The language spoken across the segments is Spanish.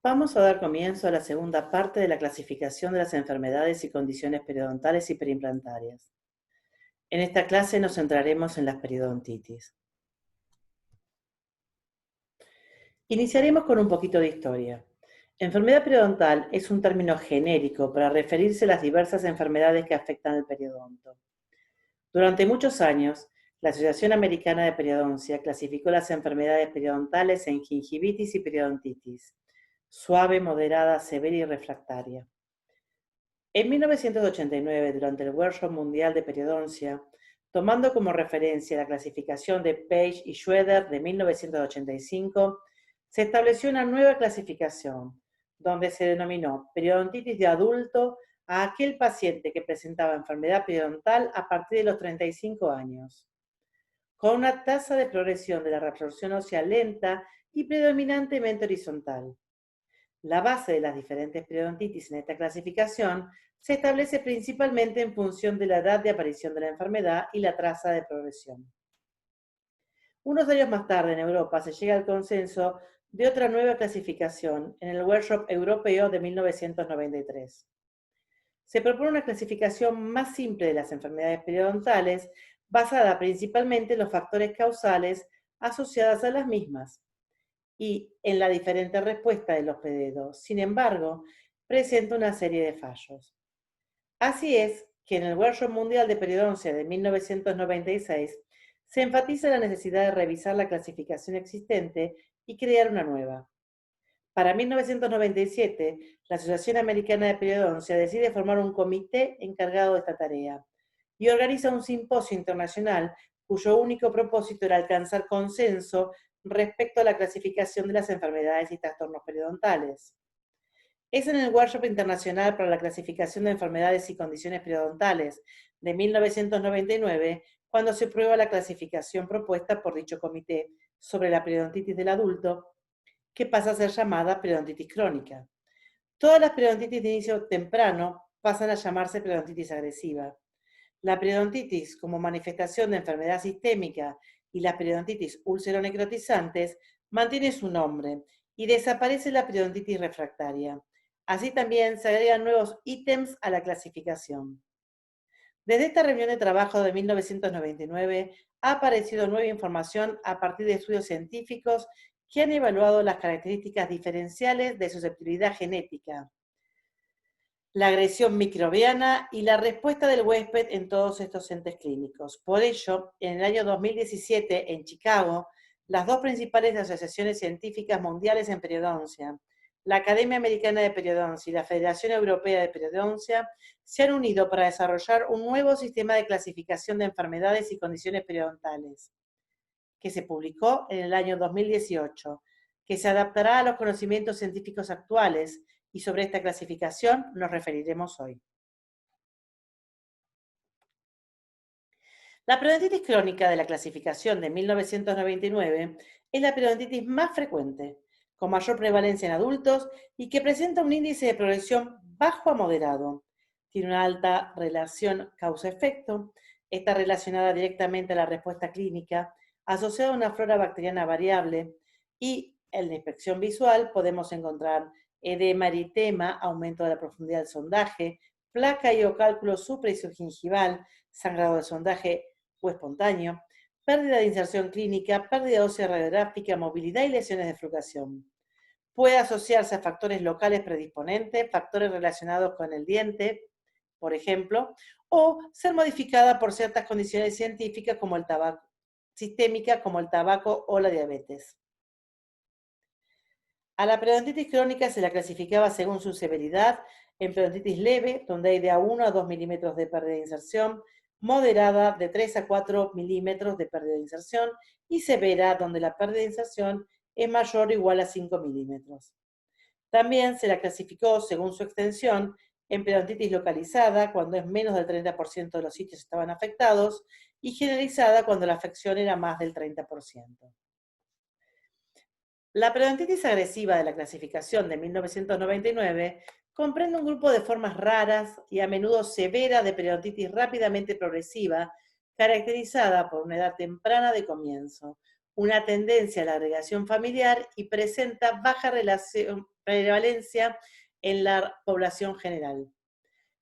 Vamos a dar comienzo a la segunda parte de la clasificación de las enfermedades y condiciones periodontales y periimplantarias. En esta clase nos centraremos en las periodontitis. Iniciaremos con un poquito de historia. Enfermedad periodontal es un término genérico para referirse a las diversas enfermedades que afectan al periodonto. Durante muchos años, la Asociación Americana de Periodoncia clasificó las enfermedades periodontales en gingivitis y periodontitis, suave, moderada, severa y refractaria. En 1989, durante el Workshop Mundial de Periodoncia, tomando como referencia la clasificación de Page y Schroeder de 1985, se estableció una nueva clasificación, donde se denominó periodontitis de adulto a aquel paciente que presentaba enfermedad periodontal a partir de los 35 años, con una tasa de progresión de la reabsorción ósea lenta y predominantemente horizontal. La base de las diferentes periodontitis en esta clasificación se establece principalmente en función de la edad de aparición de la enfermedad y la tasa de progresión. Unos años más tarde, en Europa, se llega al consenso de otra nueva clasificación en el Workshop Europeo de 1993. Se propone una clasificación más simple de las enfermedades periodontales, basada principalmente en los factores causales asociados a las mismas y en la diferente respuesta de los pedidos. Sin embargo, presenta una serie de fallos. Así es que en el Workshop Mundial de Periodoncia de 1996 se enfatiza la necesidad de revisar la clasificación existente y crear una nueva. Para 1997, la Asociación Americana de Periodoncia decide formar un comité encargado de esta tarea y organiza un simposio internacional cuyo único propósito era alcanzar consenso respecto a la clasificación de las enfermedades y trastornos periodontales. Es en el Workshop Internacional para la Clasificación de Enfermedades y Condiciones Periodontales de 1999 cuando se prueba la clasificación propuesta por dicho comité sobre la periodontitis del adulto, que pasa a ser llamada periodontitis crónica. Todas las periodontitis de inicio temprano pasan a llamarse periodontitis agresiva. La periodontitis como manifestación de enfermedad sistémica y las periodontitis úlcero-necrotizantes mantiene su nombre y desaparece la periodontitis refractaria. Así también se agregan nuevos ítems a la clasificación. Desde esta reunión de trabajo de 1999 ha aparecido nueva información a partir de estudios científicos que han evaluado las características diferenciales de susceptibilidad genética, la agresión microbiana y la respuesta del huésped en todos estos entes clínicos. Por ello, en el año 2017, en Chicago, las dos principales asociaciones científicas mundiales en periodoncia, la Academia Americana de Periodoncia y la Federación Europea de Periodoncia, se han unido para desarrollar un nuevo sistema de clasificación de enfermedades y condiciones periodontales, que se publicó en el año 2018, que se adaptará a los conocimientos científicos actuales, y sobre esta clasificación nos referiremos hoy. La periodontitis crónica de la clasificación de 1999 es la periodontitis más frecuente, con mayor prevalencia en adultos y que presenta un índice de progresión bajo a moderado. Tiene una alta relación causa-efecto, está relacionada directamente a la respuesta clínica, asociada a una flora bacteriana variable y en la inspección visual podemos encontrar edema, eritema, aumento de la profundidad del sondaje, placa y o cálculo supra y subgingival, sangrado del sondaje o espontáneo, pérdida de inserción clínica, pérdida ósea radiográfica, movilidad y lesiones de flucación. Puede asociarse a factores locales predisponentes, factores relacionados con el diente, por ejemplo, o ser modificada por ciertas condiciones científicas como el tabaco, sistémica como el tabaco o la diabetes. A la periodontitis crónica se la clasificaba según su severidad en periodontitis leve, donde hay de a 1 a 2 milímetros de pérdida de inserción, moderada de 3 a 4 milímetros de pérdida de inserción y severa, donde la pérdida de inserción es mayor o igual a 5 milímetros. También se la clasificó según su extensión en periodontitis localizada, cuando es menos del 30% de los sitios estaban afectados, y generalizada cuando la afección era más del 30%. La periodontitis agresiva de la clasificación de 1999 comprende un grupo de formas raras y a menudo severa de periodontitis rápidamente progresiva, caracterizada por una edad temprana de comienzo, una tendencia a la agregación familiar y presenta baja prevalencia en la población general.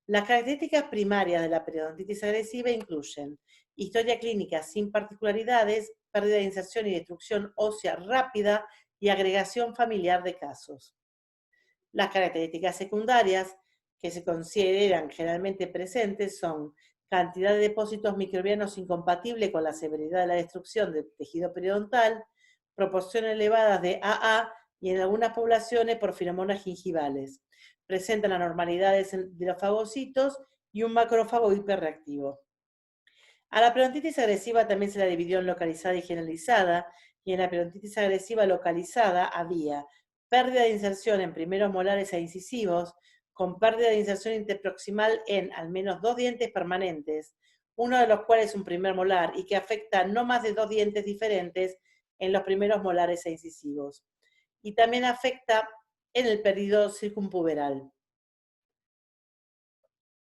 Las características primarias de la periodontitis agresiva incluyen historia clínica sin particularidades, pérdida de inserción y destrucción ósea rápida y agregación familiar de casos. Las características secundarias que se consideran generalmente presentes son cantidad de depósitos microbianos incompatible con la severidad de la destrucción del tejido periodontal, proporciones elevadas de AA y en algunas poblaciones por feromonas gingivales. Presentan anormalidades de los fagocitos y un macrófago hiperreactivo. A la periodontitis agresiva también se la dividió en localizada y generalizada, y en la periodontitis agresiva localizada había pérdida de inserción en primeros molares e incisivos, con pérdida de inserción interproximal en al menos 2 dientes permanentes, uno de los cuales es un primer molar y que afecta no más de 2 dientes diferentes en los primeros molares e incisivos. Y también afecta en el período circunpuberal.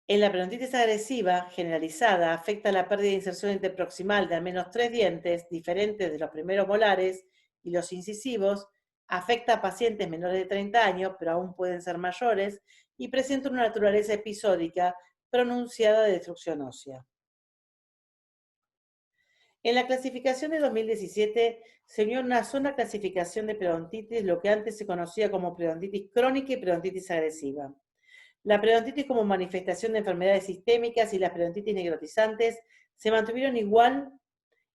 En la periodontitis agresiva generalizada afecta la pérdida de inserción interproximal de al menos 3 dientes diferentes de los primeros molares y los incisivos, afecta a pacientes menores de 30 años, pero aún pueden ser mayores, y presenta una naturaleza episódica pronunciada de destrucción ósea. En la clasificación de 2017 se unió una sola clasificación de periodontitis, lo que antes se conocía como periodontitis crónica y periodontitis agresiva. La periodontitis como manifestación de enfermedades sistémicas y las periodontitis necrotizantes se mantuvieron igual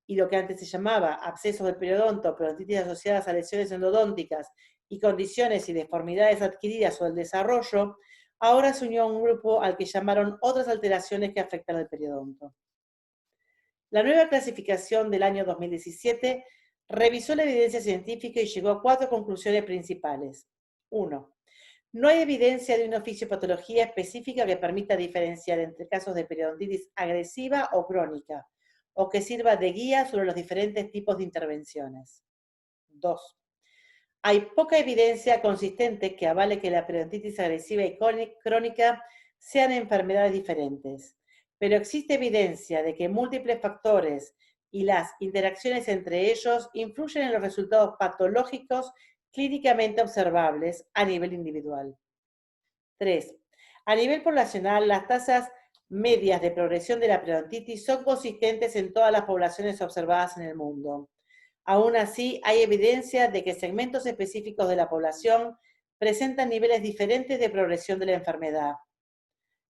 y lo que antes se llamaba abscesos del periodonto, periodontitis asociadas a lesiones endodónticas y condiciones y deformidades adquiridas o el desarrollo, ahora se unió a un grupo al que llamaron otras alteraciones que afectan al periodonto. La nueva clasificación del año 2017 revisó la evidencia científica y llegó a 4 conclusiones principales. 1. No hay evidencia de una fisiopatología específica que permita diferenciar entre casos de periodontitis agresiva o crónica, o que sirva de guía sobre los diferentes tipos de intervenciones. 2. Hay poca evidencia consistente que avale que la periodontitis agresiva y crónica sean enfermedades diferentes, pero existe evidencia de que múltiples factores y las interacciones entre ellos influyen en los resultados patológicos clínicamente observables a nivel individual. 3. A nivel poblacional, las tasas medias de progresión de la periodontitis son consistentes en todas las poblaciones observadas en el mundo. Aún así, hay evidencia de que segmentos específicos de la población presentan niveles diferentes de progresión de la enfermedad.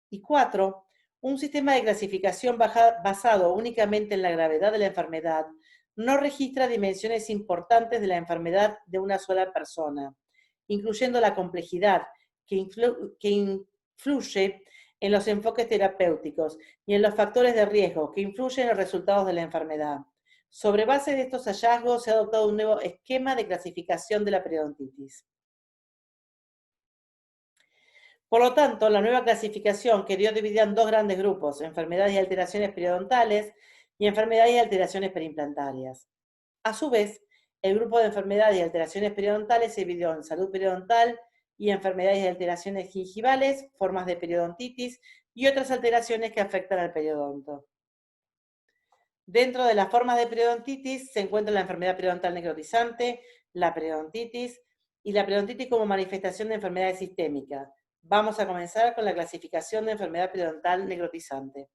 Y 4. Un sistema de clasificación basado únicamente en la gravedad de la enfermedad no registra dimensiones importantes de la enfermedad de una sola persona, incluyendo la complejidad que influye en los enfoques terapéuticos y en los factores de riesgo que influyen en los resultados de la enfermedad. Sobre base de estos hallazgos se ha adoptado un nuevo esquema de clasificación de la periodontitis. Por lo tanto, la nueva clasificación quedó dividida en 2 grandes grupos, enfermedades y alteraciones periodontales y enfermedades y alteraciones periimplantarias. A su vez, el grupo de enfermedades y alteraciones periodontales se dividió en salud periodontal y enfermedades y alteraciones gingivales, formas de periodontitis y otras alteraciones que afectan al periodonto. Dentro de las formas de periodontitis se encuentra la enfermedad periodontal necrotizante, la periodontitis y la periodontitis como manifestación de enfermedades sistémicas. Vamos a comenzar con la clasificación de enfermedad periodontal necrotizante.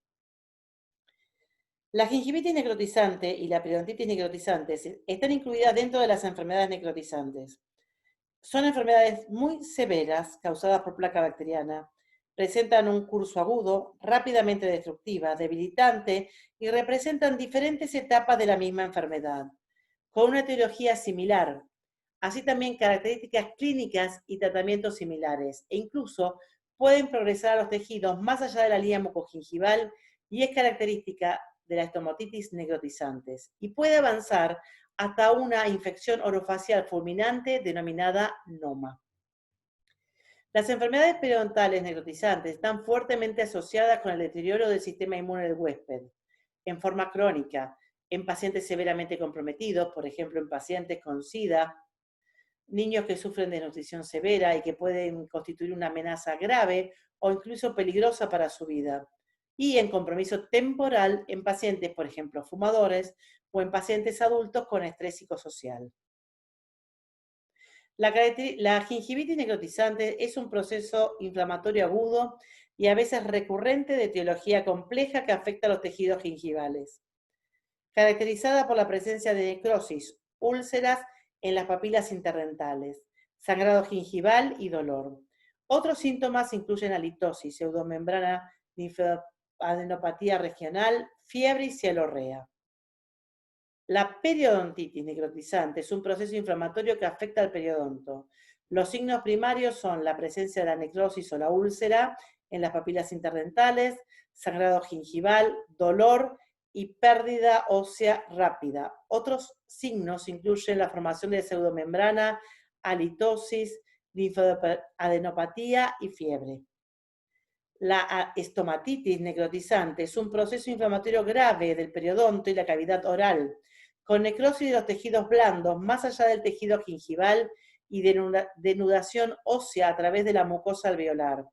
La gingivitis necrotizante y la periodontitis necrotizante están incluidas dentro de las enfermedades necrotizantes. Son enfermedades muy severas causadas por placa bacteriana. Presentan un curso agudo, rápidamente destructiva, debilitante y representan diferentes etapas de la misma enfermedad, con una etiología similar, así también características clínicas y tratamientos similares, e incluso pueden progresar a los tejidos más allá de la línea mucogingival y es característica de la estomotitis necrotizantes y puede avanzar hasta una infección orofacial fulminante denominada NOMA. Las enfermedades periodontales necrotizantes están fuertemente asociadas con el deterioro del sistema inmune del huésped, en forma crónica, en pacientes severamente comprometidos, por ejemplo, en pacientes con SIDA, niños que sufren de nutrición severa y que pueden constituir una amenaza grave o incluso peligrosa para su vida, y en compromiso temporal en pacientes, por ejemplo, fumadores o en pacientes adultos con estrés psicosocial. La gingivitis necrotizante es un proceso inflamatorio agudo y a veces recurrente de etiología compleja que afecta a los tejidos gingivales, caracterizada por la presencia de necrosis, úlceras en las papilas interdentales, sangrado gingival y dolor. Otros síntomas incluyen halitosis, pseudomembrana, linfadenopatía regional, fiebre y cialorrea. La periodontitis necrotizante es un proceso inflamatorio que afecta al periodonto. Los signos primarios son la presencia de la necrosis o la úlcera en las papilas interdentales, sangrado gingival, dolor y pérdida ósea rápida. Otros signos incluyen la formación de pseudomembrana, halitosis, linfadenopatía y fiebre. La estomatitis necrotizante es un proceso inflamatorio grave del periodonto y la cavidad oral, con necrosis de los tejidos blandos más allá del tejido gingival y denudación ósea a través de la mucosa alveolar,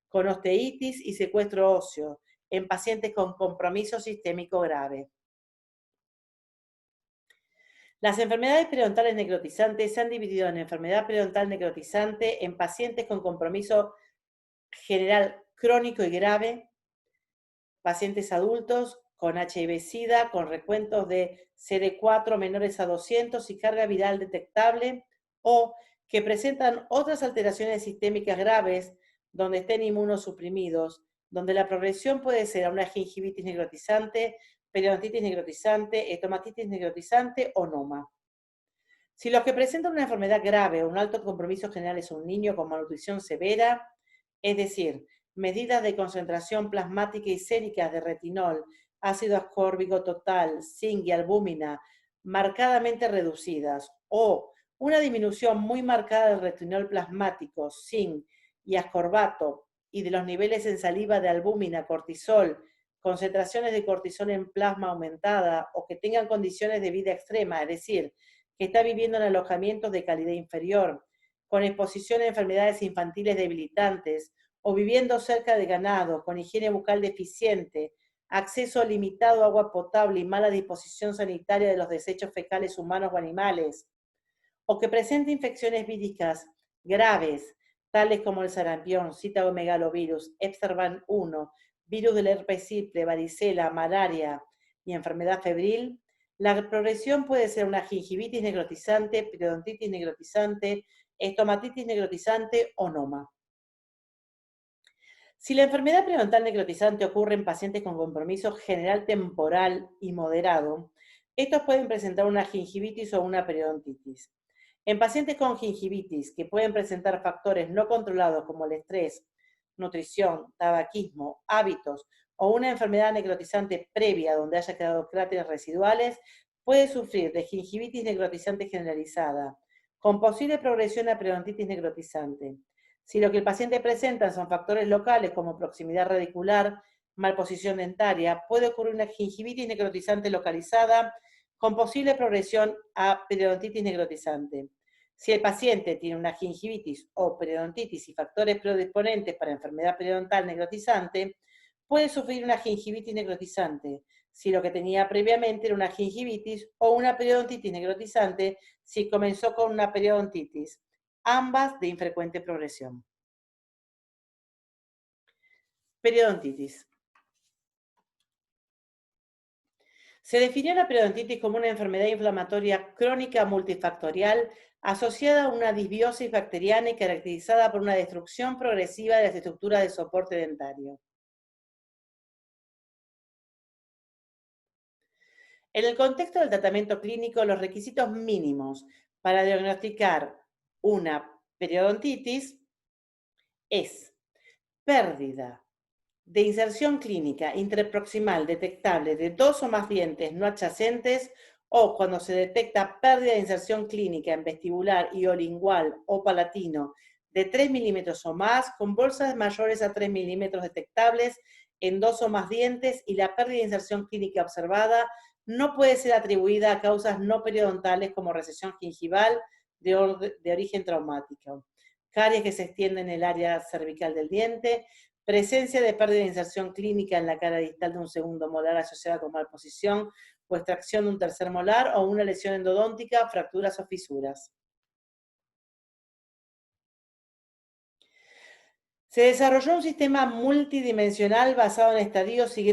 con osteitis y secuestro óseo en pacientes con compromiso sistémico grave. Las enfermedades periodontales necrotizantes se han dividido en enfermedad periodontal necrotizante en pacientes con compromiso general crónico y grave, pacientes adultos con HIV-Sida, con recuentos de CD4 menores a 200 y carga viral detectable, o que presentan otras alteraciones sistémicas graves donde estén inmunosuprimidos, donde la progresión puede ser a una gingivitis necrotizante, periodontitis necrotizante, estomatitis necrotizante o noma. Si los que presentan una enfermedad grave o un alto compromiso general es un niño con malnutrición severa, es decir, medidas de concentración plasmática y séricas de retinol, ácido ascórbico total, zinc y albúmina marcadamente reducidas, o una disminución muy marcada del retinol plasmático, zinc y ascorbato, y de los niveles en saliva de albúmina, cortisol, concentraciones de cortisol en plasma aumentada, o que tengan condiciones de vida extrema, es decir, que está viviendo en alojamientos de calidad inferior, con exposición a enfermedades infantiles debilitantes, o viviendo cerca de ganado, con higiene bucal deficiente, acceso limitado a agua potable y mala disposición sanitaria de los desechos fecales humanos o animales, o que presente infecciones víricas graves, tales como el sarampión, citomegalovirus, Epstein 1, virus del herpes simple, varicela, malaria y enfermedad febril, la progresión puede ser una gingivitis necrotizante, periodontitis necrotizante, estomatitis necrotizante o noma. Si la enfermedad periodontal necrotizante ocurre en pacientes con compromiso general temporal y moderado, estos pueden presentar una gingivitis o una periodontitis. En pacientes con gingivitis que pueden presentar factores no controlados como el estrés, nutrición, tabaquismo, hábitos o una enfermedad necrotizante previa donde haya quedado cráteres residuales, puede sufrir de gingivitis necrotizante generalizada, con posible progresión a periodontitis necrotizante. Si lo que el paciente presenta son factores locales como proximidad radicular, malposición dentaria, puede ocurrir una gingivitis necrotizante localizada con posible progresión a periodontitis necrotizante. Si el paciente tiene una gingivitis o periodontitis y factores predisponentes para enfermedad periodontal necrotizante, puede sufrir una gingivitis necrotizante, si lo que tenía previamente era una gingivitis, o una periodontitis necrotizante si comenzó con una periodontitis, ambas de infrecuente progresión. Periodontitis. Se definió la periodontitis como una enfermedad inflamatoria crónica multifactorial asociada a una disbiosis bacteriana y caracterizada por una destrucción progresiva de las estructuras de soporte dentario. En el contexto del tratamiento clínico, los requisitos mínimos para diagnosticar una periodontitis es pérdida de inserción clínica interproximal detectable de 2 o más dientes no adyacentes, o cuando se detecta pérdida de inserción clínica en vestibular y o lingual o palatino de 3 milímetros o más, con bolsas mayores a 3 milímetros detectables en 2 o más dientes, y la pérdida de inserción clínica observada no puede ser atribuida a causas no periodontales como recesión gingival de origen traumático, caries que se extienden en el área cervical del diente, presencia de pérdida de inserción clínica en la cara distal de un segundo molar asociada con malposición o extracción de un tercer molar, o una lesión endodóntica, fracturas o fisuras. Se desarrolló un sistema multidimensional basado en estadios y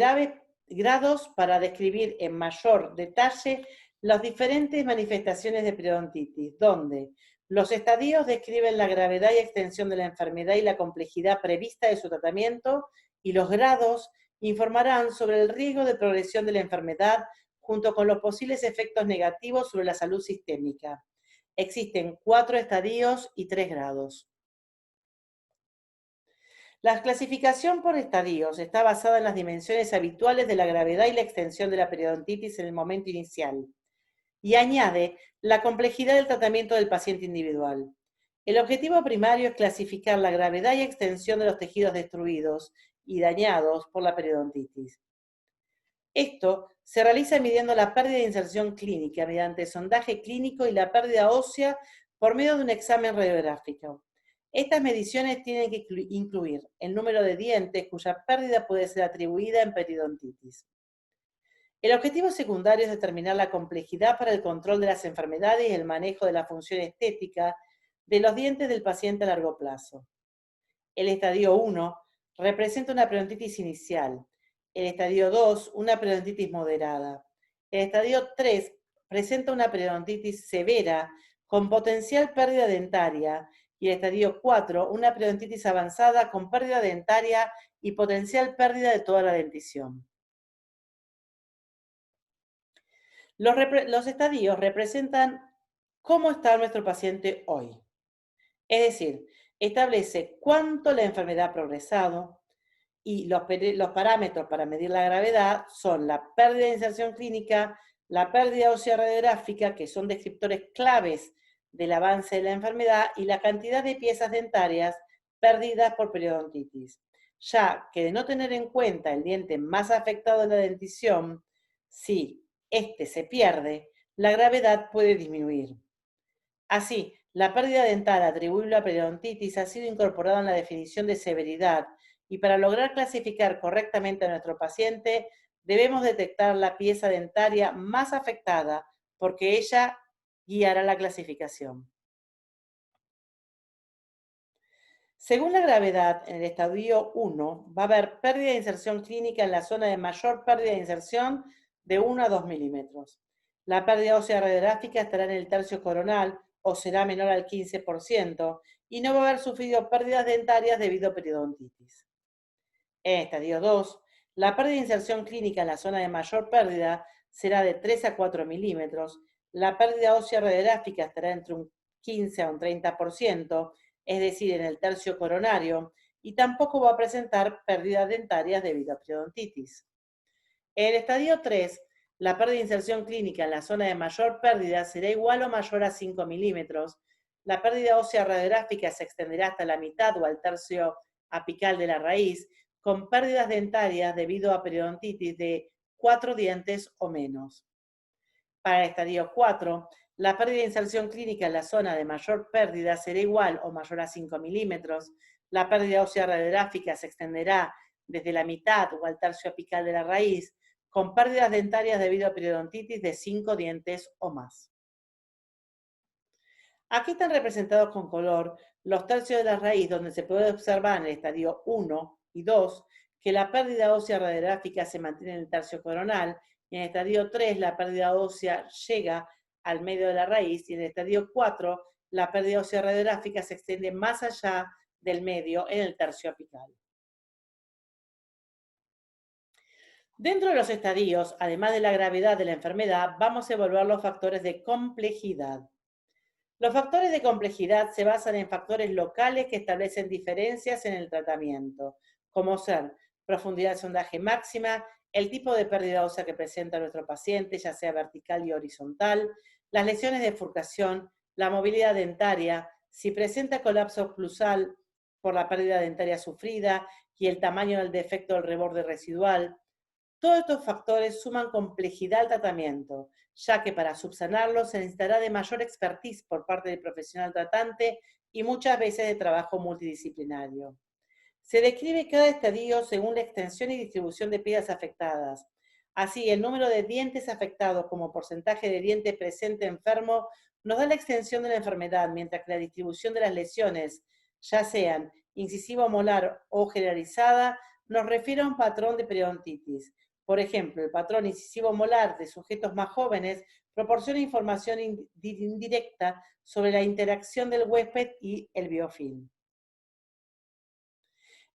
grados para describir en mayor detalle las diferentes manifestaciones de periodontitis, donde los estadios describen la gravedad y extensión de la enfermedad y la complejidad prevista de su tratamiento, y los grados informarán sobre el riesgo de progresión de la enfermedad junto con los posibles efectos negativos sobre la salud sistémica. Existen 4 estadios y 3 grados. La clasificación por estadios está basada en las dimensiones habituales de la gravedad y la extensión de la periodontitis en el momento inicial, y añade la complejidad del tratamiento del paciente individual. El objetivo primario es clasificar la gravedad y extensión de los tejidos destruidos y dañados por la periodontitis. Esto se realiza midiendo la pérdida de inserción clínica mediante sondaje clínico y la pérdida ósea por medio de un examen radiográfico. Estas mediciones tienen que incluir el número de dientes cuya pérdida puede ser atribuida en periodontitis. El objetivo secundario es determinar la complejidad para el control de las enfermedades y el manejo de la función estética de los dientes del paciente a largo plazo. El estadio 1 representa una periodontitis inicial. El estadio 2, una periodontitis moderada. El estadio 3 presenta una periodontitis severa con potencial pérdida dentaria. Y el estadio 4, una periodontitis avanzada con pérdida dentaria y potencial pérdida de toda la dentición. Los estadios representan cómo está nuestro paciente hoy. Es decir, establece cuánto la enfermedad ha progresado, y los parámetros para medir la gravedad son la pérdida de inserción clínica, la pérdida ósea radiográfica, que son descriptores claves del avance de la enfermedad, y la cantidad de piezas dentarias perdidas por periodontitis, ya que de no tener en cuenta el diente más afectado de la dentición, si este se pierde, la gravedad puede disminuir. Así, la pérdida dental atribuible a periodontitis ha sido incorporada en la definición de severidad, y para lograr clasificar correctamente a nuestro paciente, debemos detectar la pieza dentaria más afectada, porque ella guiará la clasificación. Según la gravedad, en el estadio 1 va a haber pérdida de inserción clínica en la zona de mayor pérdida de inserción de 1 a 2 milímetros. La pérdida ósea radiográfica estará en el tercio coronal o será menor al 15%, y no va a haber sufrido pérdidas dentarias debido a periodontitis. En estadio 2, la pérdida de inserción clínica en la zona de mayor pérdida será de 3 a 4 milímetros, la pérdida ósea radiográfica estará entre un 15 a un 30%, es decir, en el tercio coronario, y tampoco va a presentar pérdidas dentarias debido a periodontitis. En el estadio 3, la pérdida de inserción clínica en la zona de mayor pérdida será igual o mayor a 5 milímetros, la pérdida ósea radiográfica se extenderá hasta la mitad o al tercio apical de la raíz, con pérdidas dentarias debido a periodontitis de 4 dientes o menos. Para el estadio 4, la pérdida de inserción clínica en la zona de mayor pérdida será igual o mayor a 5 milímetros, la pérdida ósea radiográfica se extenderá desde la mitad o al tercio apical de la raíz, con pérdidas dentarias debido a periodontitis de 5 dientes o más. Aquí están representados con color los tercios de la raíz, donde se puede observar en el estadio 1 y 2 que la pérdida ósea radiográfica se mantiene en el tercio coronal, y en el estadio 3 la pérdida ósea llega al medio de la raíz, y en el estadio 4 la pérdida ósea radiográfica se extiende más allá del medio en el tercio apical. Dentro de los estadios, además de la gravedad de la enfermedad, vamos a evaluar los factores de complejidad. Los factores de complejidad se basan en factores locales que establecen diferencias en el tratamiento, como ser profundidad de sondaje máxima, el tipo de pérdida ósea que presenta nuestro paciente, ya sea vertical y horizontal, las lesiones de bifurcación, la movilidad dentaria, si presenta colapso oclusal por la pérdida dentaria sufrida, y el tamaño del defecto del reborde residual. Todos estos factores suman complejidad al tratamiento, ya que para subsanarlos se necesitará de mayor expertise por parte del profesional tratante y muchas veces de trabajo multidisciplinario. Se describe cada estadio según la extensión y distribución de piezas afectadas. Así, el número de dientes afectados como porcentaje de diente presente enfermo nos da la extensión de la enfermedad, mientras que la distribución de las lesiones, ya sean incisivo molar o generalizada, nos refiere a un patrón de periodontitis. Por ejemplo, el patrón incisivo molar de sujetos más jóvenes proporciona información indirecta sobre la interacción del huésped y el biofilm.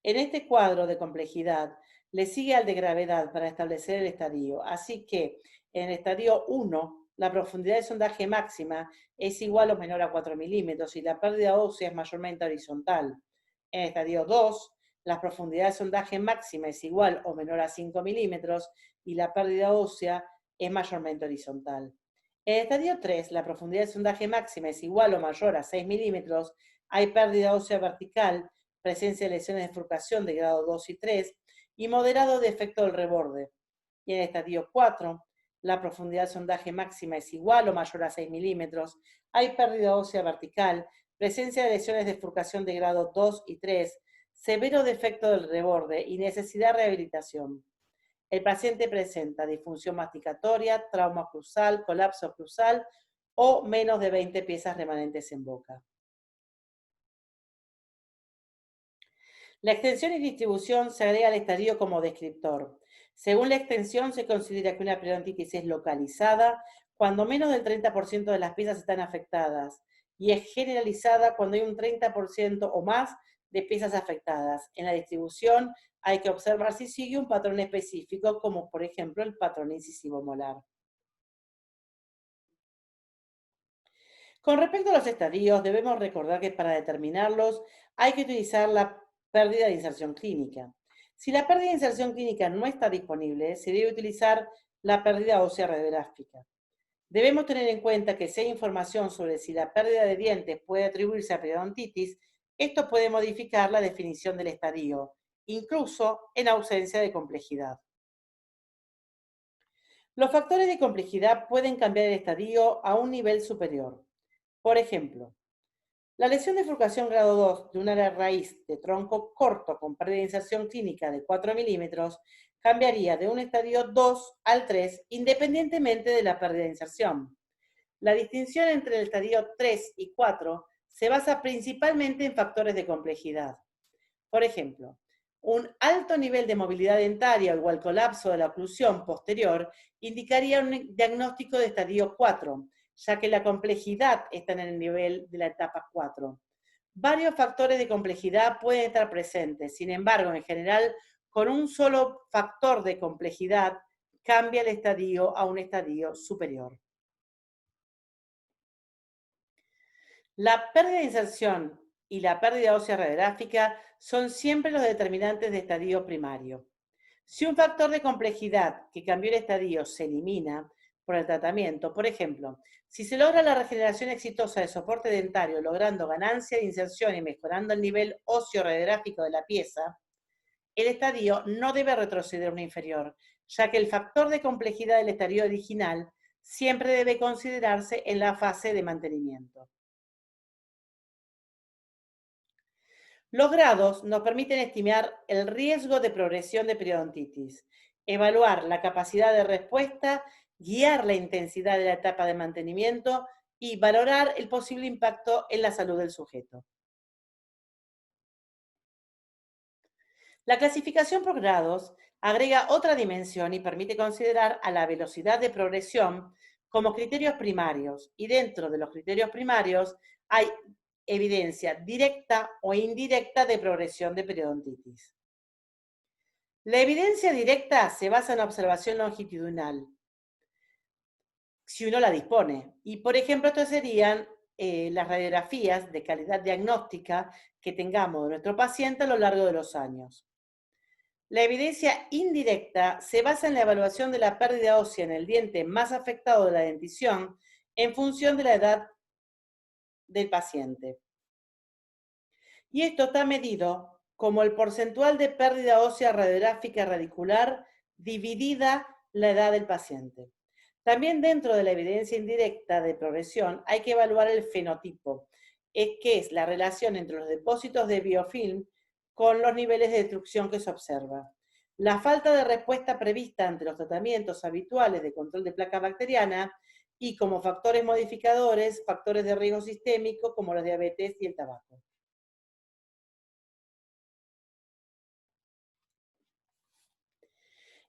En este cuadro de complejidad, le sigue al de gravedad para establecer el estadio. Así que en el estadio 1, la profundidad de sondaje máxima es igual o menor a 4 milímetros y la pérdida ósea es mayormente horizontal. En el estadio 2, la profundidad de sondaje máxima es igual o menor a 5 milímetros y la pérdida ósea es mayormente horizontal. En el estadio 3, la profundidad de sondaje máxima es igual o mayor a 6 milímetros, hay pérdida ósea vertical, presencia de lesiones de bifurcación de grado 2 y 3 y moderado de efecto del reborde. Y en el estadio 4, la profundidad de sondaje máxima es igual o mayor a 6 milímetros, hay pérdida ósea vertical, presencia de lesiones de bifurcación de grado 2 y 3, severo defecto del reborde y necesidad de rehabilitación. El paciente presenta disfunción masticatoria, trauma oclusal, colapso oclusal o menos de 20 piezas remanentes en boca. La extensión y distribución se agrega al estadio como descriptor. Según la extensión, se considera que una periodontitis es localizada cuando menos del 30% de las piezas están afectadas y es generalizada cuando hay un 30% o más de piezas afectadas. En la distribución hay que observar si sigue un patrón específico, como por ejemplo el patrón incisivo molar. Con respecto a los estadios, debemos recordar que para determinarlos hay que utilizar la pérdida de inserción clínica. Si la pérdida de inserción clínica no está disponible, se debe utilizar la pérdida ósea radiográfica. Debemos tener en cuenta que si hay información sobre si la pérdida de dientes puede atribuirse a periodontitis, esto puede modificar la definición del estadio, incluso en ausencia de complejidad. Los factores de complejidad pueden cambiar el estadio a un nivel superior. Por ejemplo, la lesión de bifurcación grado 2 de una raíz de tronco corto con pérdida de inserción clínica de 4 milímetros cambiaría de un estadio 2 al 3 independientemente de la pérdida de inserción. La distinción entre el estadio 3 y 4 se basa principalmente en factores de complejidad. Por ejemplo, un alto nivel de movilidad dentaria o el colapso de la oclusión posterior indicaría un diagnóstico de estadio 4, ya que la complejidad está en el nivel de la etapa 4. Varios factores de complejidad pueden estar presentes, sin embargo, en general, con un solo factor de complejidad cambia el estadio a un estadio superior. La pérdida de inserción y la pérdida ósea radiográfica son siempre los determinantes de estadio primario. Si un factor de complejidad que cambió el estadio se elimina por el tratamiento, por ejemplo, si se logra la regeneración exitosa del soporte dentario logrando ganancia de inserción y mejorando el nivel óseo radiográfico de la pieza, el estadio no debe retroceder a una inferior, ya que el factor de complejidad del estadio original siempre debe considerarse en la fase de mantenimiento. Los grados nos permiten estimar el riesgo de progresión de periodontitis, evaluar la capacidad de respuesta, guiar la intensidad de la etapa de mantenimiento y valorar el posible impacto en la salud del sujeto. La clasificación por grados agrega otra dimensión y permite considerar a la velocidad de progresión como criterios primarios, y dentro de los criterios primarios hay evidencia directa o indirecta de progresión de periodontitis. La evidencia directa se basa en observación longitudinal, si uno la dispone. Y, por ejemplo, estas serían las radiografías de calidad diagnóstica que tengamos de nuestro paciente a lo largo de los años. La evidencia indirecta se basa en la evaluación de la pérdida ósea en el diente más afectado de la dentición en función de la edad del paciente. Y esto está medido como el porcentual de pérdida ósea radiográfica radicular dividida la edad del paciente. También dentro de la evidencia indirecta de progresión hay que evaluar el fenotipo, que es la relación entre los depósitos de biofilm con los niveles de destrucción que se observa. La falta de respuesta prevista ante los tratamientos habituales de control de placa bacteriana y como factores modificadores, factores de riesgo sistémico como la diabetes y el tabaco.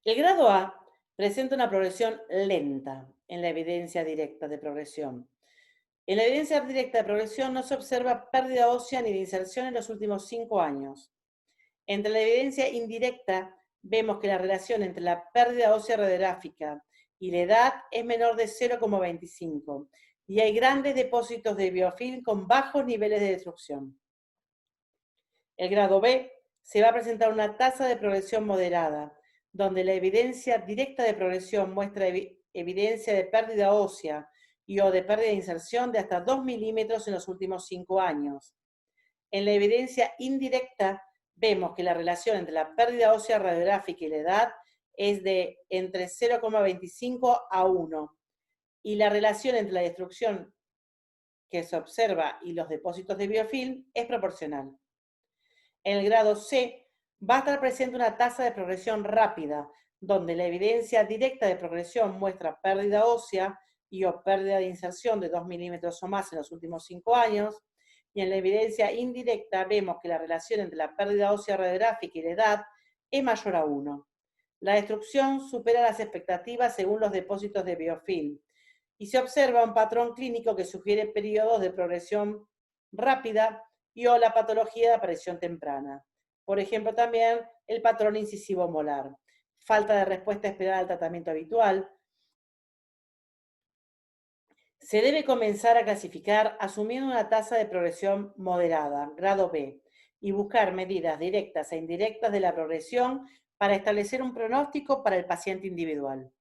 El grado A presenta una progresión lenta en la evidencia directa de progresión. En la evidencia directa de progresión no se observa pérdida ósea ni de inserción en los últimos 5 años. Entre la evidencia indirecta vemos que la relación entre la pérdida ósea radiográfica y la edad es menor de 0,25 y hay grandes depósitos de biofilm con bajos niveles de destrucción. El grado B se va a presentar una tasa de progresión moderada, donde la evidencia directa de progresión muestra evidencia de pérdida ósea y o de pérdida de inserción de hasta 2 milímetros en los últimos 5 años. En la evidencia indirecta vemos que la relación entre la pérdida ósea radiográfica y la edad es de entre 0,25 a 1 y la relación entre la destrucción que se observa y los depósitos de biofilm es proporcional. En el grado C va a estar presente una tasa de progresión rápida, donde la evidencia directa de progresión muestra pérdida ósea y o pérdida de inserción de 2 milímetros o más en los últimos 5 años, y en la evidencia indirecta vemos que la relación entre la pérdida ósea radiográfica y la edad es mayor a 1. La destrucción supera las expectativas según los depósitos de biofilm, y se observa un patrón clínico que sugiere periodos de progresión rápida y o la patología de aparición temprana. Por ejemplo, también el patrón incisivo molar. Falta de respuesta esperada al tratamiento habitual. Se debe comenzar a clasificar asumiendo una tasa de progresión moderada, grado B, y buscar medidas directas e indirectas de la progresión para establecer un pronóstico para el paciente individual.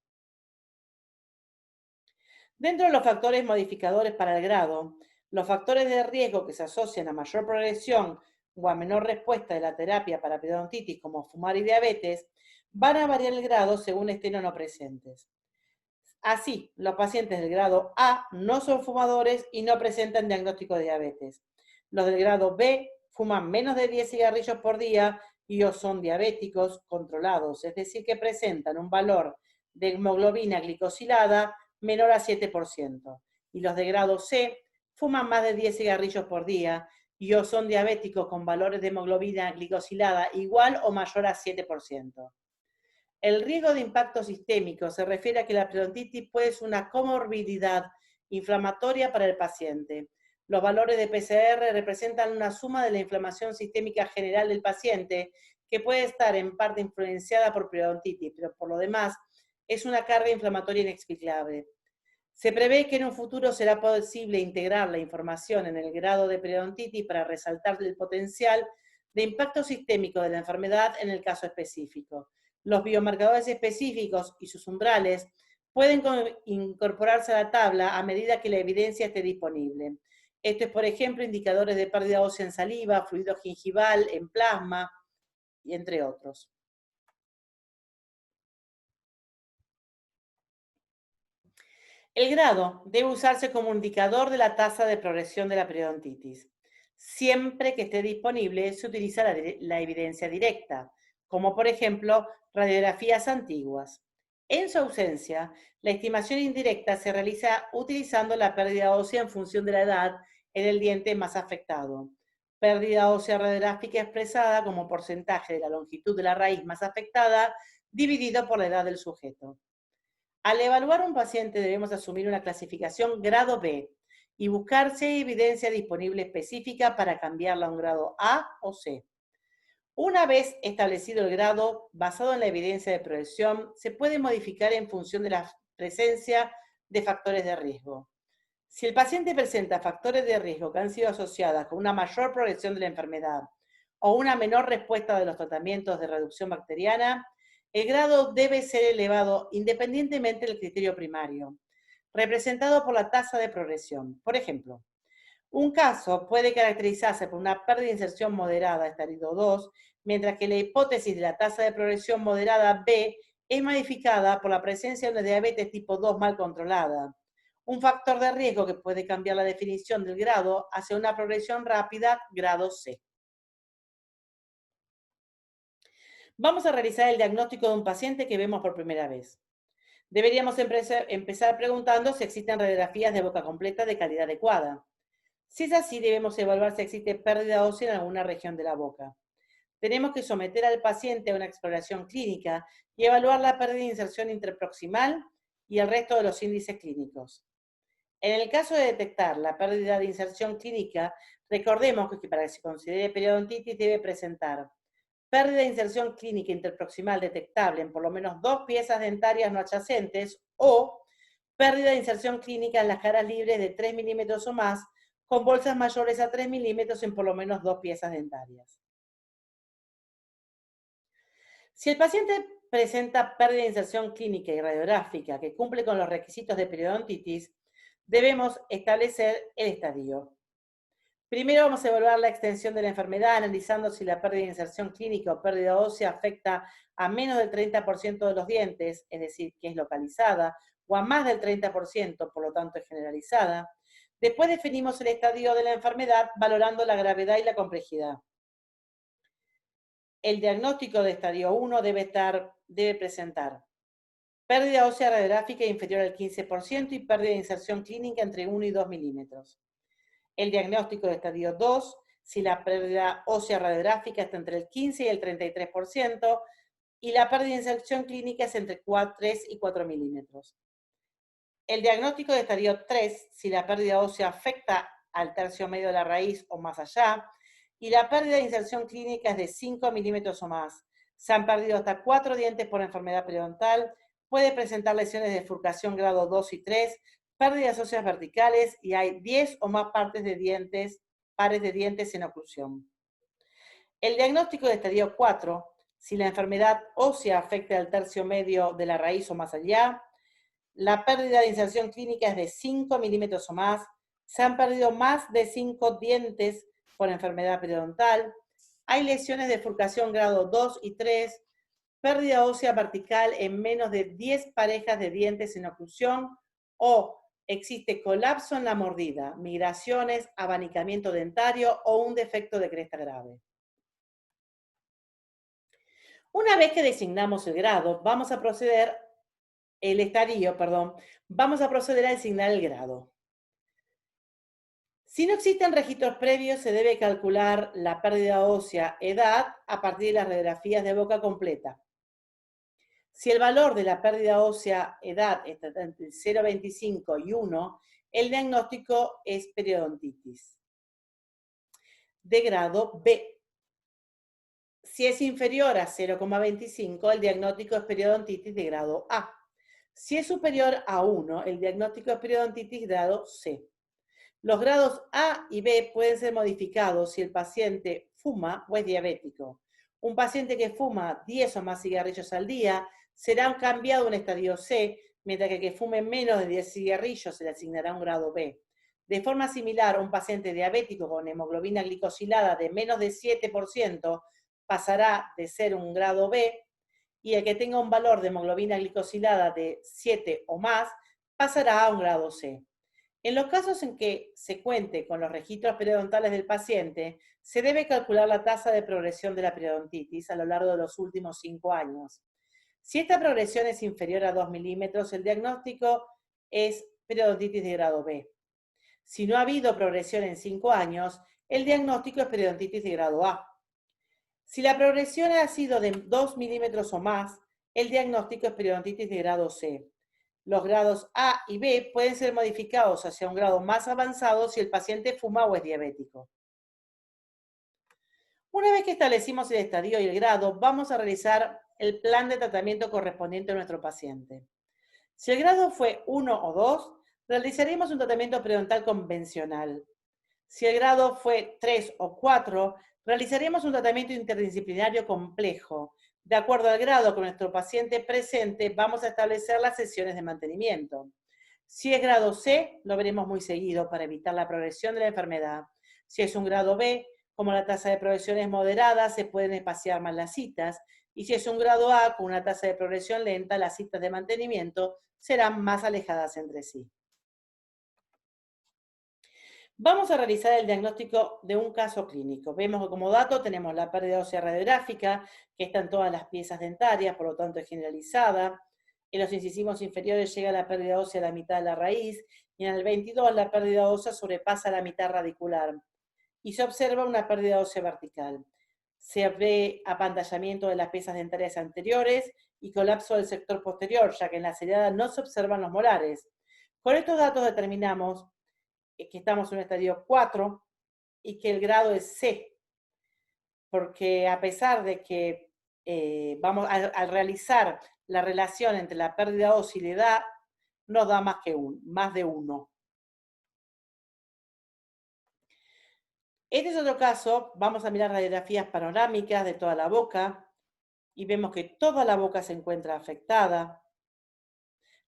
Dentro de los factores modificadores para el grado, los factores de riesgo que se asocian a mayor progresión o a menor respuesta de la terapia para periodontitis, como fumar y diabetes, van a variar el grado según estén o no presentes. Así, los pacientes del grado A no son fumadores y no presentan diagnóstico de diabetes. Los del grado B fuman menos de 10 cigarrillos por día y o son diabéticos controlados, es decir, que presentan un valor de hemoglobina glicosilada menor a 7%. Y los de grado C fuman más de 10 cigarrillos por día y o son diabéticos con valores de hemoglobina glicosilada igual o mayor a 7%. El riesgo de impacto sistémico se refiere a que la periodontitis puede ser una comorbilidad inflamatoria para el paciente. Los valores de PCR representan una suma de la inflamación sistémica general del paciente, que puede estar en parte influenciada por periodontitis, pero por lo demás es una carga inflamatoria inexplicable. Se prevé que en un futuro será posible integrar la información en el grado de periodontitis para resaltar el potencial de impacto sistémico de la enfermedad en el caso específico. Los biomarcadores específicos y sus umbrales pueden incorporarse a la tabla a medida que la evidencia esté disponible. Esto es, por ejemplo, indicadores de pérdida ósea en saliva, fluido gingival, en plasma, y entre otros. El grado debe usarse como indicador de la tasa de progresión de la periodontitis. Siempre que esté disponible, se utiliza la evidencia directa, como por ejemplo radiografías antiguas. En su ausencia, la estimación indirecta se realiza utilizando la pérdida ósea en función de la edad en el diente más afectado. Pérdida ósea radiográfica expresada como porcentaje de la longitud de la raíz más afectada dividido por la edad del sujeto. Al evaluar un paciente debemos asumir una clasificación grado B y buscar si hay evidencia disponible específica para cambiarla a un grado A o C. Una vez establecido el grado, basado en la evidencia de progresión, se puede modificar en función de la presencia de factores de riesgo. Si el paciente presenta factores de riesgo que han sido asociados con una mayor progresión de la enfermedad o una menor respuesta de los tratamientos de reducción bacteriana, el grado debe ser elevado independientemente del criterio primario, representado por la tasa de progresión. Por ejemplo, un caso puede caracterizarse por una pérdida de inserción moderada, estadio 2, mientras que la hipótesis de la tasa de progresión moderada B es modificada por la presencia de una diabetes tipo 2 mal controlada. Un factor de riesgo que puede cambiar la definición del grado hacia una progresión rápida, grado C. Vamos a realizar el diagnóstico de un paciente que vemos por primera vez. Deberíamos empezar preguntando si existen radiografías de boca completa de calidad adecuada. Si es así, debemos evaluar si existe pérdida ósea en alguna región de la boca. tenemos que someter al paciente a una exploración clínica y evaluar la pérdida de inserción interproximal y el resto de los índices clínicos. En el caso de detectar la pérdida de inserción clínica, recordemos que para que se considere periodontitis debe presentar pérdida de inserción clínica interproximal detectable en por lo menos 2 piezas dentarias no adyacentes o pérdida de inserción clínica en las caras libres de 3 milímetros o más con bolsas mayores a 3 milímetros en por lo menos 2 piezas dentarias. Si el paciente presenta pérdida de inserción clínica y radiográfica que cumple con los requisitos de periodontitis, debemos establecer el estadio. Primero vamos a evaluar la extensión de la enfermedad, analizando si la pérdida de inserción clínica o pérdida ósea afecta a menos del 30% de los dientes, es decir, que es localizada, o a más del 30%, por lo tanto es generalizada. Después definimos el estadio de la enfermedad, valorando la gravedad y la complejidad. El diagnóstico de estadio 1 debe presentar pérdida ósea radiográfica inferior al 15% y pérdida de inserción clínica entre 1 y 2 milímetros. El diagnóstico de estadio 2, si la pérdida ósea radiográfica está entre el 15 y el 33%, y la pérdida de inserción clínica es entre 3 y 4 milímetros. El diagnóstico de estadio 3, si la pérdida ósea afecta al tercio medio de la raíz o más allá, y la pérdida de inserción clínica es de 5 milímetros o más. Se han perdido hasta 4 dientes por enfermedad periodontal, puede presentar lesiones de bifurcación grado 2 y 3, pérdidas óseas verticales y hay 10 o más pares de dientes en oclusión. El diagnóstico de estadio 4, si la enfermedad ósea afecta al tercio medio de la raíz o más allá, la pérdida de inserción clínica es de 5 milímetros o más, se han perdido más de 5 dientes por enfermedad periodontal, hay lesiones de bifurcación grado 2 y 3, pérdida ósea vertical en menos de 10 parejas de dientes en oclusión o existe colapso en la mordida, migraciones, abanicamiento dentario o un defecto de cresta grave. Una vez que designamos el grado, vamos a proceder a designar el grado. Si no existen registros previos, se debe calcular la pérdida ósea edad a partir de las radiografías de boca completa. Si el valor de la pérdida ósea edad está entre 0,25 y 1, el diagnóstico es periodontitis de grado B. Si es inferior a 0,25, el diagnóstico es periodontitis de grado A. Si es superior a 1, el diagnóstico es periodontitis de grado C. Los grados A y B pueden ser modificados si el paciente fuma o es diabético. Un paciente que fuma 10 o más cigarrillos al día será cambiado a un estadio C, mientras que el que fume menos de 10 cigarrillos se le asignará un grado B. De forma similar, un paciente diabético con hemoglobina glicosilada de menos de 7% pasará de ser un grado B, y el que tenga un valor de hemoglobina glicosilada de 7 o más pasará a un grado C. En los casos en que se cuente con los registros periodontales del paciente, se debe calcular la tasa de progresión de la periodontitis a lo largo de los últimos 5 años. Si esta progresión es inferior a 2 milímetros, el diagnóstico es periodontitis de grado B. Si no ha habido progresión en 5 años, el diagnóstico es periodontitis de grado A. Si la progresión ha sido de 2 milímetros o más, el diagnóstico es periodontitis de grado C. Los grados A y B pueden ser modificados hacia un grado más avanzado si el paciente fuma o es diabético. Una vez que establecimos el estadio y el grado, vamos a realizar el plan de tratamiento correspondiente a nuestro paciente. Si el grado fue 1 o 2, realizaremos un tratamiento periodontal convencional. Si el grado fue 3 o 4, realizaremos un tratamiento interdisciplinario complejo. De acuerdo al grado que nuestro paciente presente, vamos a establecer las sesiones de mantenimiento. Si es grado C, lo veremos muy seguido para evitar la progresión de la enfermedad. Si es un grado B, como la tasa de progresión es moderada, se pueden espaciar más las citas. Y si es un grado A, con una tasa de progresión lenta, las citas de mantenimiento serán más alejadas entre sí. Vamos a realizar el diagnóstico de un caso clínico. Vemos que como dato tenemos la pérdida ósea radiográfica, que está en todas las piezas dentarias, por lo tanto es generalizada. En los incisivos inferiores llega la pérdida ósea a la mitad de la raíz, y en el 22 la pérdida ósea sobrepasa la mitad radicular. Y se observa una pérdida ósea vertical. se ve apantallamiento de las piezas dentarias anteriores y colapso del sector posterior, ya que en la seriada no se observan los molares. Con estos datos determinamos que estamos en un estadio 4 y que el grado es C, porque a pesar de que al realizar la relación entre la pérdida ósea y la edad, nos da más de 1. Este es otro caso, vamos a mirar radiografías panorámicas de toda la boca y vemos que toda la boca se encuentra afectada.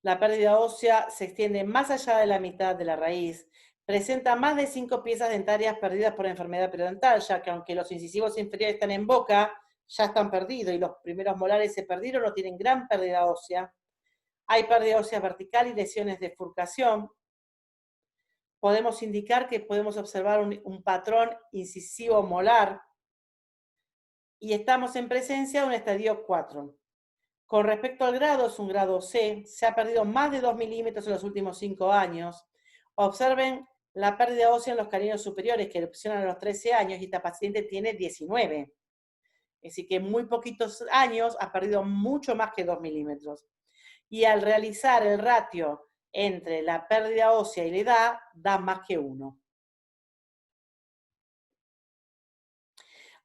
La pérdida ósea se extiende más allá de la mitad de la raíz. Presenta más de 5 piezas dentarias perdidas por enfermedad periodontal, ya que aunque los incisivos inferiores están en boca, ya están perdidos y los primeros molares se perdieron o tienen gran pérdida ósea. Hay pérdida ósea vertical y lesiones de bifurcación. Podemos indicar que podemos observar un patrón incisivo molar y estamos en presencia de un estadio 4. Con respecto al grado, es un grado C, se ha perdido más de 2 milímetros en los últimos 5 años. Observen la pérdida ósea en los caninos superiores que erupcionan a los 13 años y esta paciente tiene 19. Es decir, que en muy poquitos años ha perdido mucho más que 2 milímetros. Y al realizar el ratio entre la pérdida ósea y la edad, da más que 1.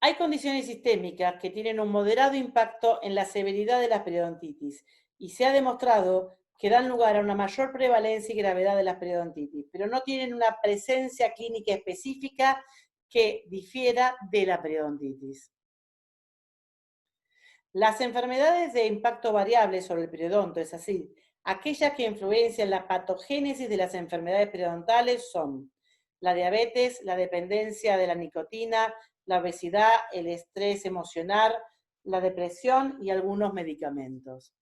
Hay condiciones sistémicas que tienen un moderado impacto en la severidad de la periodontitis y se ha demostrado que dan lugar a una mayor prevalencia y gravedad de la periodontitis, pero no tienen una presencia clínica específica que difiera de la periodontitis. Las enfermedades de impacto variable sobre el periodonto, es así, aquellas que influencian la patogénesis de las enfermedades periodontales son la diabetes, la dependencia de la nicotina, la obesidad, el estrés emocional, la depresión y algunos medicamentos.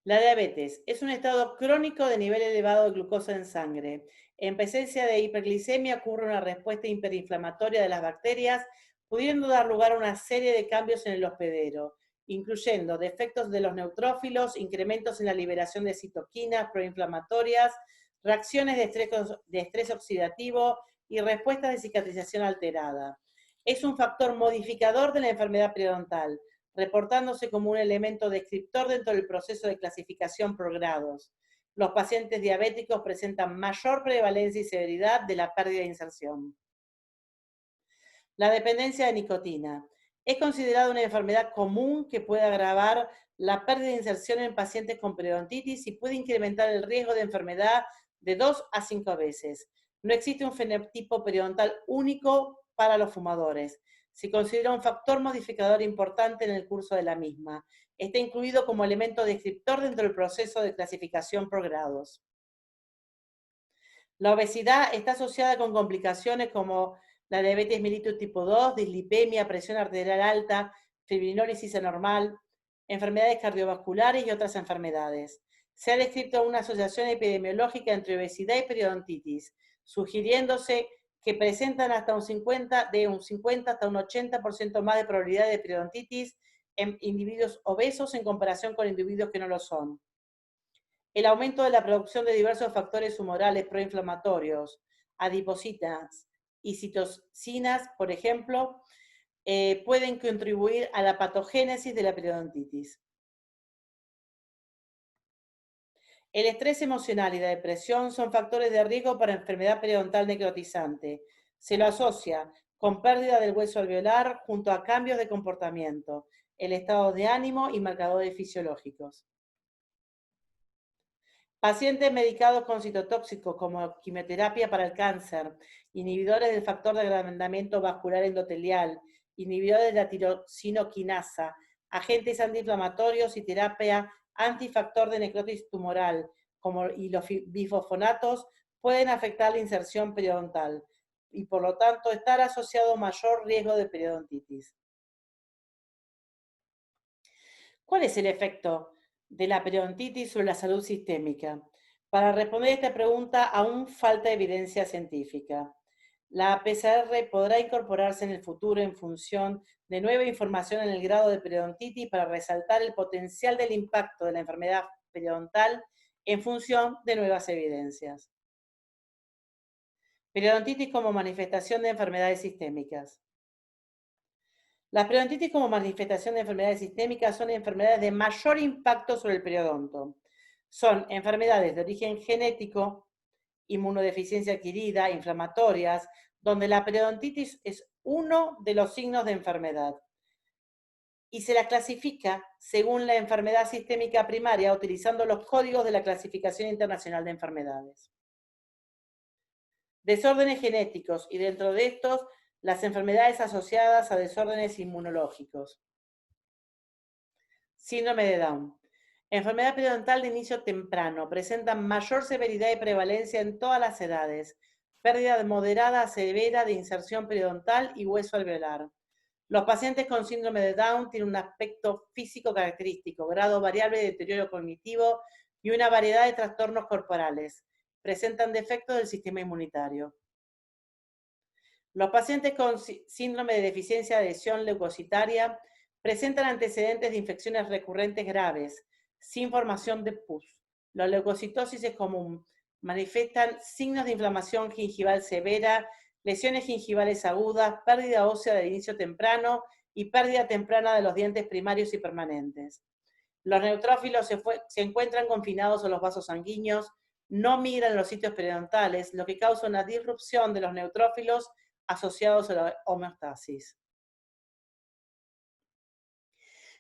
La diabetes es un estado crónico de nivel elevado de glucosa en sangre. En presencia de hiperglicemia ocurre una respuesta hiperinflamatoria de las bacterias, pudiendo dar lugar a una serie de cambios en el hospedero, incluyendo defectos de los neutrófilos, incrementos en la liberación de citoquinas proinflamatorias, reacciones de estrés oxidativo y respuestas de cicatrización alterada. Es un factor modificador de la enfermedad periodontal, reportándose como un elemento descriptor dentro del proceso de clasificación por grados. Los pacientes diabéticos presentan mayor prevalencia y severidad de la pérdida de inserción. La dependencia de nicotina. Es considerada una enfermedad común que puede agravar la pérdida de inserción en pacientes con periodontitis y puede incrementar el riesgo de enfermedad de 2 a 5 veces. No existe un fenotipo periodontal único para los fumadores. Se considera un factor modificador importante en el curso de la misma. Está incluido como elemento descriptor dentro del proceso de clasificación por grados. La obesidad está asociada con complicaciones como la diabetes mellitus tipo 2, dislipemia, presión arterial alta, fibrinólisis anormal, enfermedades cardiovasculares y otras enfermedades. Se ha descrito una asociación epidemiológica entre obesidad y periodontitis, sugiriéndose que presentan hasta de un 50 hasta un 80% más de probabilidad de periodontitis en individuos obesos en comparación con individuos que no lo son. El aumento de la producción de diversos factores humorales proinflamatorios, adiposinas y citocinas, por ejemplo, pueden contribuir a la patogénesis de la periodontitis. El estrés emocional y la depresión son factores de riesgo para enfermedad periodontal necrotizante. Se lo asocia con pérdida del hueso alveolar junto a cambios de comportamiento, el estado de ánimo y marcadores fisiológicos. Pacientes medicados con citotóxicos como quimioterapia para el cáncer, inhibidores del factor de agrandamiento vascular endotelial, inhibidores de la tirosinoquinasa, agentes antiinflamatorios y terapia antifactor de necrosis tumoral, y los bifosfonatos, pueden afectar la inserción periodontal y por lo tanto estar asociado a mayor riesgo de periodontitis. ¿Cuál es el efecto de la periodontitis sobre la salud sistémica? Para responder a esta pregunta, aún falta evidencia científica. La PCR podrá incorporarse en el futuro en función de nueva información en el grado de periodontitis para resaltar el potencial del impacto de la enfermedad periodontal en función de nuevas evidencias. Periodontitis como manifestación de enfermedades sistémicas. Las periodontitis como manifestación de enfermedades sistémicas son enfermedades de mayor impacto sobre el periodonto. Son enfermedades de origen genético, inmunodeficiencia adquirida, inflamatorias, donde la periodontitis es uno de los signos de enfermedad. Y se la clasifica según la enfermedad sistémica primaria, utilizando los códigos de la Clasificación Internacional de Enfermedades. Desórdenes genéticos, y dentro de estos, las enfermedades asociadas a desórdenes inmunológicos. Síndrome de Down. Enfermedad periodontal de inicio temprano. Presenta mayor severidad y prevalencia en todas las edades. Pérdida moderada a severa de inserción periodontal y hueso alveolar. Los pacientes con síndrome de Down tienen un aspecto físico característico, grado variable de deterioro cognitivo y una variedad de trastornos corporales. Presentan defectos del sistema inmunitario. Los pacientes con síndrome de deficiencia de adhesión leucocitaria presentan antecedentes de infecciones recurrentes graves, sin formación de pus. La leucocitosis es común. Manifiestan signos de inflamación gingival severa, lesiones gingivales agudas, pérdida ósea de inicio temprano y pérdida temprana de los dientes primarios y permanentes. Los neutrófilos se encuentran confinados a los vasos sanguíneos, no migran a los sitios periodontales, lo que causa una disrupción de los neutrófilos asociados a la homeostasis.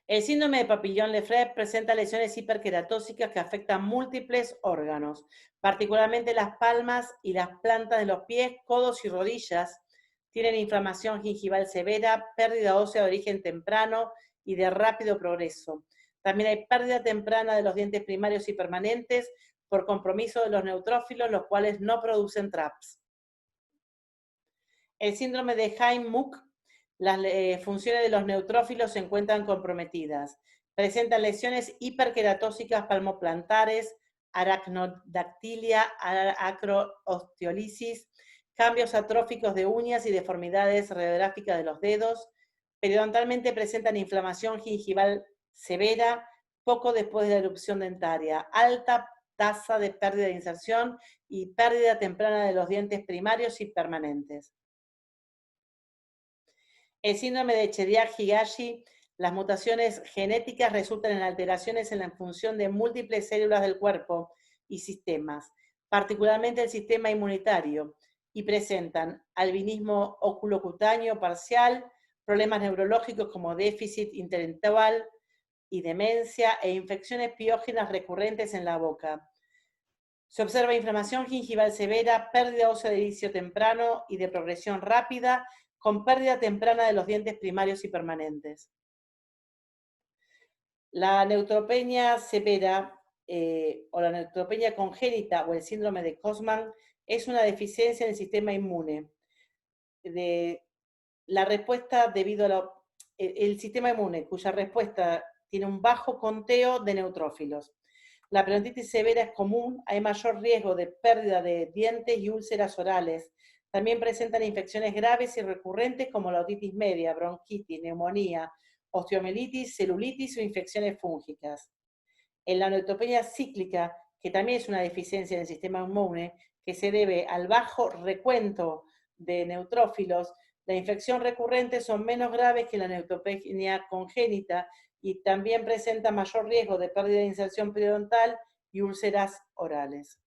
El síndrome de Papillon-Lefebvre presenta lesiones hiperqueratóxicas que afectan múltiples órganos, particularmente las palmas y las plantas de los pies, codos y rodillas. Tienen inflamación gingival severa, pérdida ósea de origen temprano y de rápido progreso. También hay pérdida temprana de los dientes primarios y permanentes por compromiso de los neutrófilos, los cuales no producen TRAPS. El síndrome de Haim-Muck. Las funciones de los neutrófilos se encuentran comprometidas. Presentan lesiones hiperqueratóxicas palmoplantares, aracnodactilia, acroosteolisis, cambios atróficos de uñas y deformidades radiográficas de los dedos. Periodontalmente presentan inflamación gingival severa poco después de la erupción dentaria, alta tasa de pérdida de inserción y pérdida temprana de los dientes primarios y permanentes. El síndrome de Chediak-Higashi. Las mutaciones genéticas resultan en alteraciones en la función de múltiples células del cuerpo y sistemas, particularmente el sistema inmunitario, y presentan albinismo oculocutáneo parcial, problemas neurológicos como déficit intelectual y demencia, e infecciones piógenas recurrentes en la boca. Se observa inflamación gingival severa, pérdida ósea de inicio temprano y de progresión rápida, con pérdida temprana de los dientes primarios y permanentes. La neutropenia severa o la neutropenia congénita o el síndrome de Cosman es una deficiencia en el sistema inmune. La respuesta debido a el sistema inmune, cuya respuesta tiene un bajo conteo de neutrófilos. La periodontitis severa es común, hay mayor riesgo de pérdida de dientes y úlceras orales. También presentan infecciones graves y recurrentes como la otitis media, bronquitis, neumonía, osteomielitis, celulitis o infecciones fúngicas. En la neutropenia cíclica, que también es una deficiencia en el sistema inmune, que se debe al bajo recuento de neutrófilos, la infección recurrente son menos graves que la neutropenia congénita y también presenta mayor riesgo de pérdida de inserción periodontal y úlceras orales.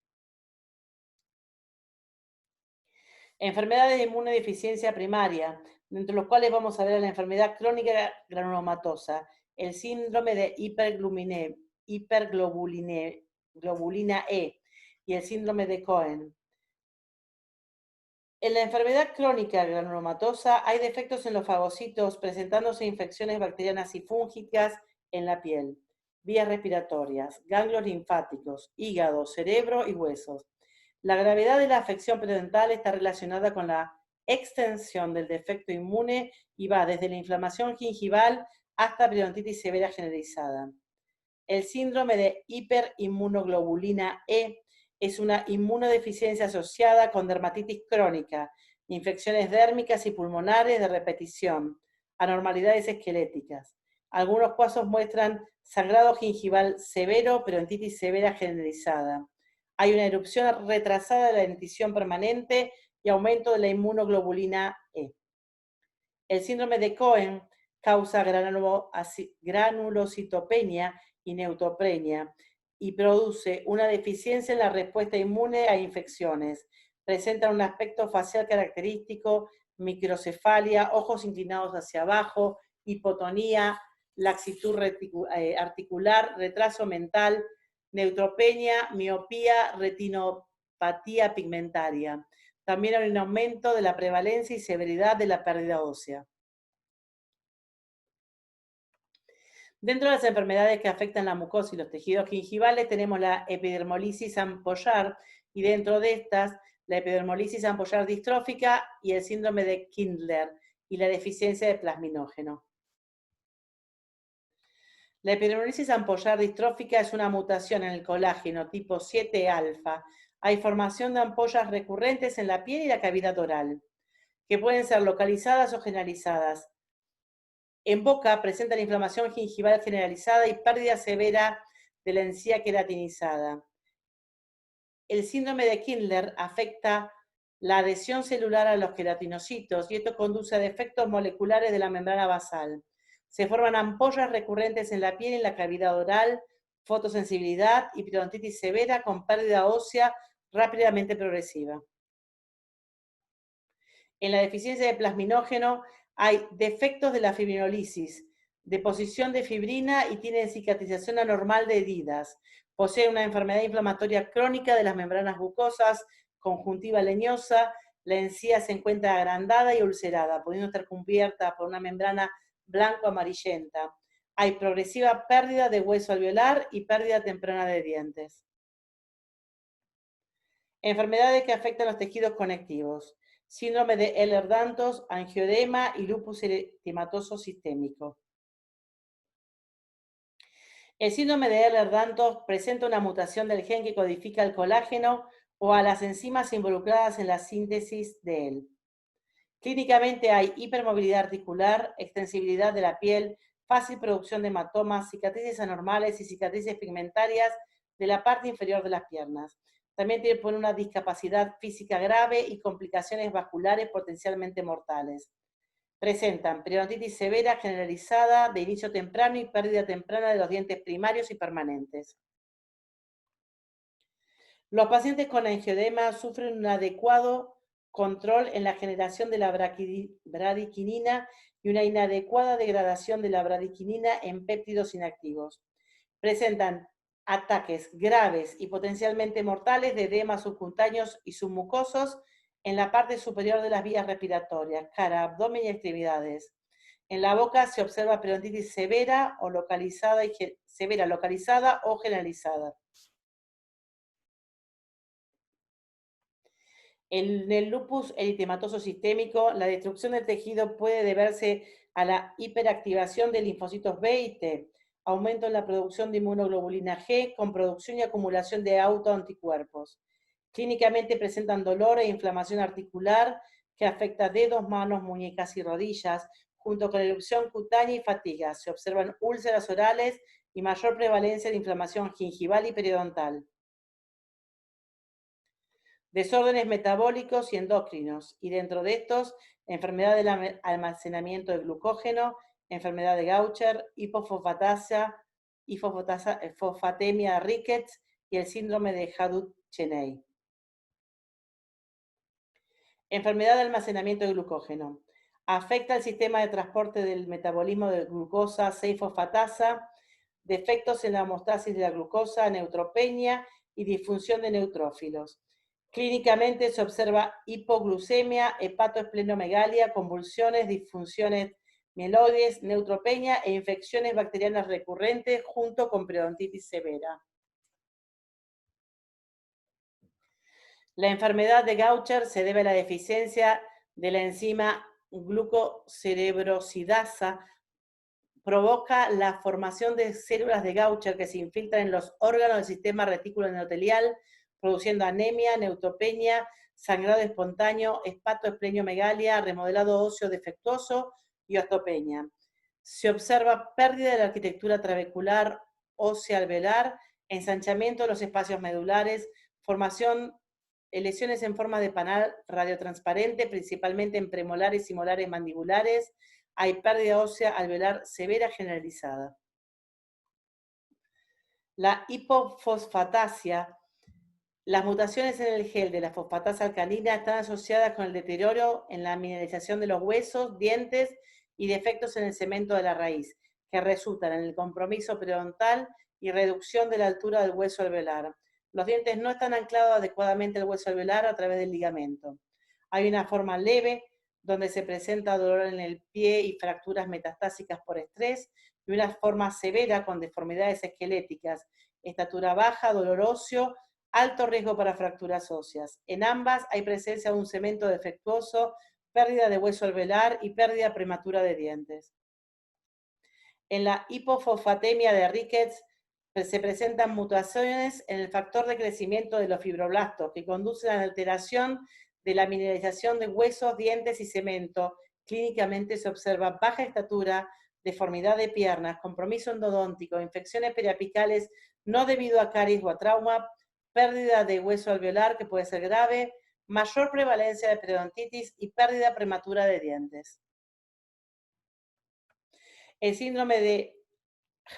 Enfermedades de inmunodeficiencia primaria, entre los cuales vamos a ver la enfermedad crónica granulomatosa, el síndrome de hiperglobulina E y el síndrome de Cohen. En la enfermedad crónica granulomatosa hay defectos en los fagocitos, presentándose infecciones bacterianas y fúngicas en la piel, vías respiratorias, ganglios linfáticos, hígado, cerebro y huesos. La gravedad de la afección periodontal está relacionada con la extensión del defecto inmune y va desde la inflamación gingival hasta periodontitis severa generalizada. El síndrome de hiperinmunoglobulina E es una inmunodeficiencia asociada con dermatitis crónica, infecciones dérmicas y pulmonares de repetición, anormalidades esqueléticas. Algunos casos muestran sangrado gingival severo, periodontitis severa generalizada. Hay una erupción retrasada de la dentición permanente y aumento de la inmunoglobulina E. El síndrome de Cohen causa granulocitopenia y neutropenia y produce una deficiencia en la respuesta inmune a infecciones. Presenta un aspecto facial característico, microcefalia, ojos inclinados hacia abajo, hipotonía, laxitud articular, retraso mental, neutropenia, miopía, retinopatía pigmentaria. También hay un aumento de la prevalencia y severidad de la pérdida ósea. Dentro de las enfermedades que afectan la mucosa y los tejidos gingivales tenemos la epidermolisis ampollar y dentro de estas la epidermolisis ampollar distrófica y el síndrome de Kindler y la deficiencia de plasminógeno. La epidermolisis ampollar distrófica es una mutación en el colágeno tipo 7 alfa. Hay formación de ampollas recurrentes en la piel y la cavidad oral, que pueden ser localizadas o generalizadas. En boca presentan inflamación gingival generalizada y pérdida severa de la encía queratinizada. El síndrome de Kindler afecta la adhesión celular a los queratinocitos y esto conduce a defectos moleculares de la membrana basal. Se forman ampollas recurrentes en la piel y en la cavidad oral, fotosensibilidad y periodontitis severa con pérdida ósea rápidamente progresiva. En la deficiencia de plasminógeno hay defectos de la fibrinolisis, deposición de fibrina y tienen cicatrización anormal de heridas. Posee una enfermedad inflamatoria crónica de las membranas mucosas, conjuntiva leñosa, la encía se encuentra agrandada y ulcerada, pudiendo estar cubierta por una membrana blanco-amarillenta. Hay progresiva pérdida de hueso alveolar y pérdida temprana de dientes. Enfermedades que afectan los tejidos conectivos. Síndrome de Ehlers-Danlos, angioedema y lupus eritematoso sistémico. El síndrome de Ehlers-Danlos presenta una mutación del gen que codifica el colágeno o a las enzimas involucradas en la síntesis de él. Clínicamente hay hipermovilidad articular, extensibilidad de la piel, fácil producción de hematomas, cicatrices anormales y cicatrices pigmentarias de la parte inferior de las piernas. También tiene una discapacidad física grave y complicaciones vasculares potencialmente mortales. Presentan periodontitis severa generalizada de inicio temprano y pérdida temprana de los dientes primarios y permanentes. Los pacientes con angioedema sufren un adecuado control en la generación de la bradiquinina y una inadecuada degradación de la bradiquinina en péptidos inactivos. Presentan ataques graves y potencialmente mortales de edemas subcutáneos y submucosos en la parte superior de las vías respiratorias, cara, abdomen y extremidades. En la boca se observa periodontitis severa o localizada o generalizada. En el lupus eritematoso sistémico, la destrucción del tejido puede deberse a la hiperactivación de linfocitos B y T, aumento en la producción de inmunoglobulina G con producción y acumulación de autoanticuerpos. Clínicamente presentan dolor e inflamación articular que afecta dedos, manos, muñecas y rodillas, junto con erupción cutánea y fatiga. Se observan úlceras orales y mayor prevalencia de inflamación gingival y periodontal. Desórdenes metabólicos y endocrinos, y dentro de estos, enfermedad del almacenamiento de glucógeno, enfermedad de Gaucher, fosfatemia rickets y el síndrome de Hadoop-Cheney. Enfermedad de almacenamiento de glucógeno. Afecta el sistema de transporte del metabolismo de glucosa 6-fosfatasa, defectos en la homeostasis de la glucosa, neutropenia y disfunción de neutrófilos. Clínicamente se observa hipoglucemia, hepatoesplenomegalia, convulsiones, disfunciones mieloides, neutropenia e infecciones bacterianas recurrentes junto con periodontitis severa. La enfermedad de Gaucher se debe a la deficiencia de la enzima glucocerebrosidasa, provoca la formación de células de Gaucher que se infiltran en los órganos del sistema retículo endotelial, produciendo anemia, neutropenia, sangrado espontáneo, hepatoesplenomegalia, remodelado óseo defectuoso y osteopenia. Se observa pérdida de la arquitectura trabecular ósea alveolar, ensanchamiento de los espacios medulares, formación lesiones en forma de panal radiotransparente, principalmente en premolares y molares mandibulares. Hay pérdida ósea alveolar severa generalizada. La hipofosfatasia. Las mutaciones en el gel de la fosfatasa alcalina están asociadas con el deterioro en la mineralización de los huesos, dientes y defectos en el cemento de la raíz, que resultan en el compromiso periodontal y reducción de la altura del hueso alveolar. Los dientes no están anclados adecuadamente al hueso alveolar a través del ligamento. Hay una forma leve, donde se presenta dolor en el pie y fracturas metastásicas por estrés, y una forma severa con deformidades esqueléticas, estatura baja, dolor óseo, alto riesgo para fracturas óseas. En ambas hay presencia de un cemento defectuoso, pérdida de hueso alveolar y pérdida prematura de dientes. En la hipofosfatemia de Ricketts se presentan mutaciones en el factor de crecimiento de los fibroblastos que conducen a la alteración de la mineralización de huesos, dientes y cemento. Clínicamente se observa baja estatura, deformidad de piernas, compromiso endodóntico, infecciones periapicales no debido a caries o a trauma, pérdida de hueso alveolar que puede ser grave, mayor prevalencia de periodontitis y pérdida prematura de dientes. El síndrome de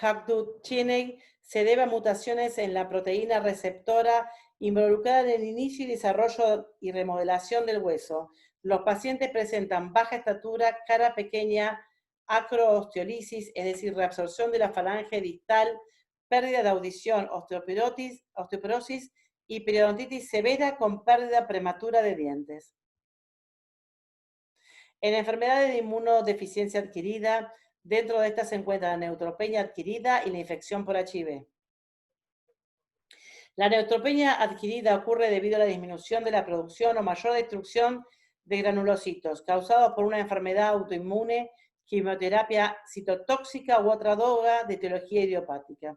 Hartwig-Chinek se debe a mutaciones en la proteína receptora involucrada en el inicio y desarrollo y remodelación del hueso. Los pacientes presentan baja estatura, cara pequeña, acroosteolisis, es decir, reabsorción de la falange distal, pérdida de audición, osteoporosis y periodontitis severa con pérdida prematura de dientes. En enfermedades de inmunodeficiencia adquirida, dentro de estas se encuentra la neutropenia adquirida y la infección por HIV. La neutropenia adquirida ocurre debido a la disminución de la producción o mayor destrucción de granulocitos, causados por una enfermedad autoinmune, quimioterapia citotóxica u otra droga de etiología idiopática.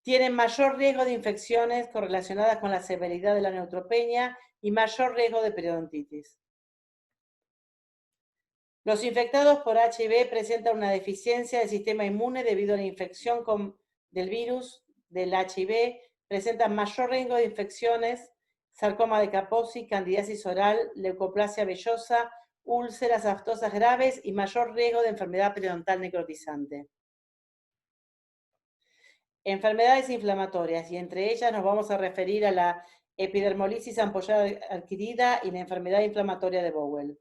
Tienen mayor riesgo de infecciones correlacionadas con la severidad de la neutropenia y mayor riesgo de periodontitis. Los infectados por HIV presentan una deficiencia del sistema inmune debido a la infección del virus del HIV, presentan mayor riesgo de infecciones, sarcoma de Kaposi, candidiasis oral, leucoplasia vellosa, úlceras aftosas graves y mayor riesgo de enfermedad periodontal necrotizante. Enfermedades inflamatorias, y entre ellas nos vamos a referir a la epidermolisis ampollada adquirida y la enfermedad inflamatoria de Bowel.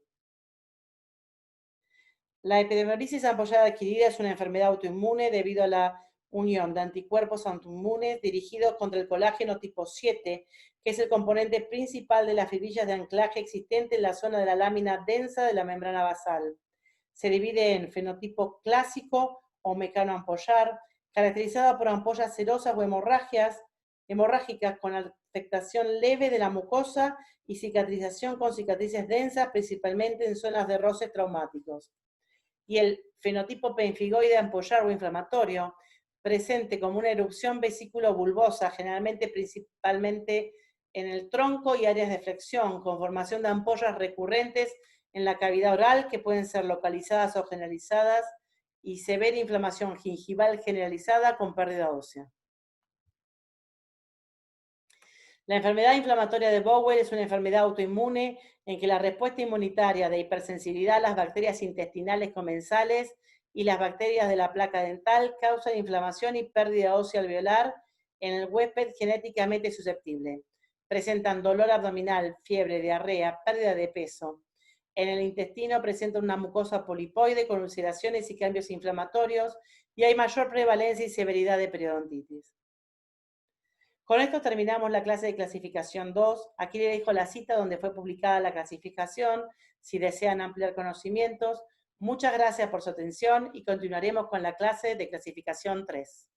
La epidermolisis ampollada adquirida es una enfermedad autoinmune debido a la unión de anticuerpos autoinmunes dirigidos contra el colágeno tipo 7, que es el componente principal de las fibrillas de anclaje existente en la zona de la lámina densa de la membrana basal. Se divide en fenotipo clásico o mecanoampollar, caracterizada por ampollas serosas o hemorrágicas con afectación leve de la mucosa y cicatrización con cicatrices densas, principalmente en zonas de roces traumáticos. Y el fenotipo pemfigoide ampollar o inflamatorio, presente como una erupción vesículo-bulbosa, generalmente principalmente en el tronco y áreas de flexión, con formación de ampollas recurrentes en la cavidad oral que pueden ser localizadas o generalizadas, y severa inflamación gingival generalizada con pérdida ósea. La enfermedad inflamatoria de Bowel es una enfermedad autoinmune en que la respuesta inmunitaria de hipersensibilidad a las bacterias intestinales comensales y las bacterias de la placa dental causan inflamación y pérdida ósea alveolar en el huésped genéticamente susceptible. Presentan dolor abdominal, fiebre, diarrea, pérdida de peso. En el intestino presentan una mucosa polipoide con ulceraciones y cambios inflamatorios, y hay mayor prevalencia y severidad de periodontitis. Con esto terminamos la clase de clasificación 2. Aquí les dejo la cita donde fue publicada la clasificación, si desean ampliar conocimientos. Muchas gracias por su atención y continuaremos con la clase de clasificación 3.